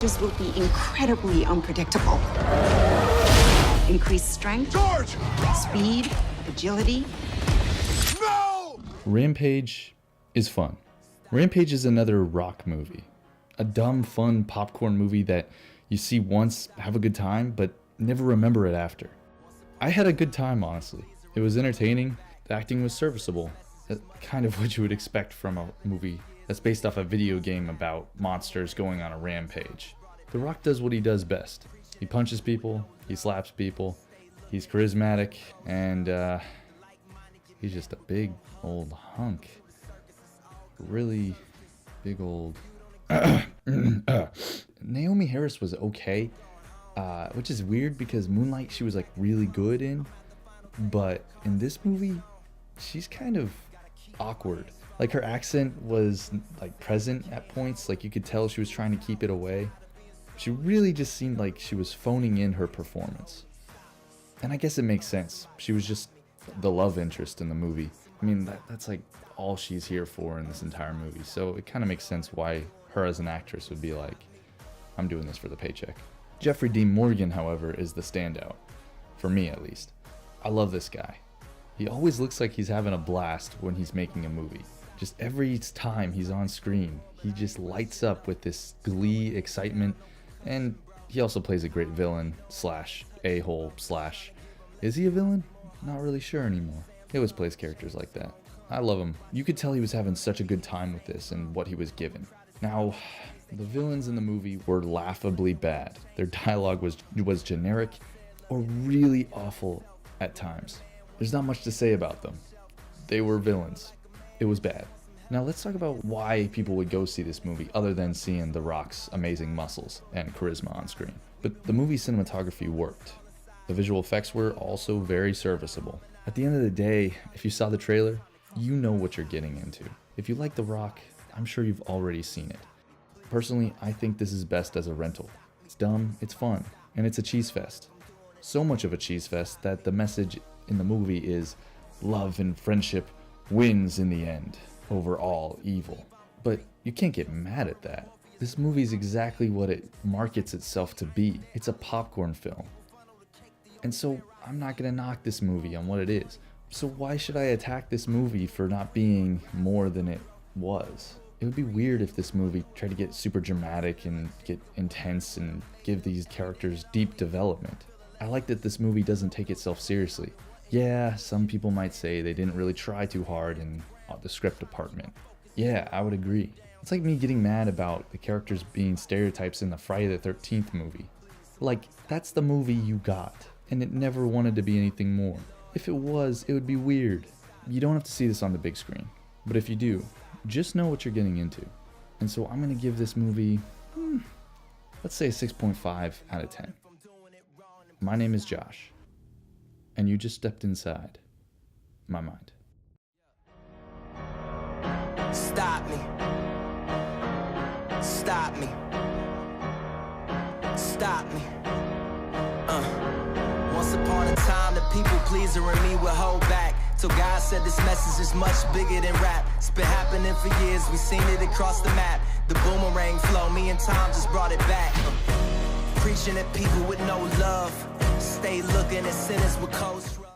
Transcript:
This will be incredibly unpredictable. Increased strength, George! speed, agility. No! Rampage is fun. Rampage is another Rock movie. A dumb, fun popcorn movie that you see once, have a good time, but never remember it after. I had a good time, honestly. It was entertaining, the acting was serviceable. Kind of what you would expect from a movie that's based off a video game about monsters going on a rampage. The Rock does what he does best. He punches people, he slaps people, he's charismatic, and he's just a big old hunk. Really big old... Naomi Harris was okay, which is weird because Moonlight she was like really good in, but in this movie, she's kind of awkward. Like her accent was like present at points, like you could tell she was trying to keep it away. She really just seemed like she was phoning in her performance. And I guess it makes sense. She was just the love interest in the movie. I mean, that's like all she's here for in this entire movie. So it kind of makes sense why her as an actress would be like, I'm doing this for the paycheck. Jeffrey Dean Morgan, however, is the standout. For me, at least. I love this guy. He always looks like he's having a blast when he's making a movie. Just every time he's on screen, he just lights up with this glee, excitement, and he also plays a great villain slash a-hole slash... Is he a villain? Not really sure anymore. He always plays characters like that. I love him. You could tell he was having such a good time with this and what he was given. Now, the villains in the movie were laughably bad. Their dialogue was generic or really awful at times. There's not much to say about them. They were villains. It was bad. Now let's talk about why people would go see this movie other than seeing The Rock's amazing muscles and charisma on screen. But the movie cinematography worked. The visual effects were also very serviceable. At the end of the day, if you saw the trailer, you know what you're getting into. If you like The Rock, I'm sure you've already seen it. Personally, I think this is best as a rental. It's dumb, it's fun, and it's a cheese fest. So much of a cheese fest that the message in the movie is love and friendship wins in the end over all evil. But you can't get mad at that. This movie is exactly what it markets itself to be. It's a popcorn film. And so I'm not gonna knock this movie on what it is. So why should I attack this movie for not being more than it was? It would be weird if this movie tried to get super dramatic and get intense and give these characters deep development. I like that this movie doesn't take itself seriously. Yeah, some people might say they didn't really try too hard in the script department. Yeah, I would agree. It's like me getting mad about the characters being stereotypes in the Friday the 13th movie. Like, that's the movie you got, and it never wanted to be anything more. If it was, it would be weird. You don't have to see this on the big screen, but if you do, just know what you're getting into. And so I'm gonna give this movie, let's say a 6.5 out of 10. My name is Josh, and you just stepped inside my mind. Stop me. Stop me. Stop me. Once upon a time, the people pleaser in me would hold back. Till God said this message is much bigger than rap. It's been happening for years, we seen it across the map. The boomerang flow, me and Tom just brought it back. Preaching at people with no love. Stay looking at sinners with cold shrugs.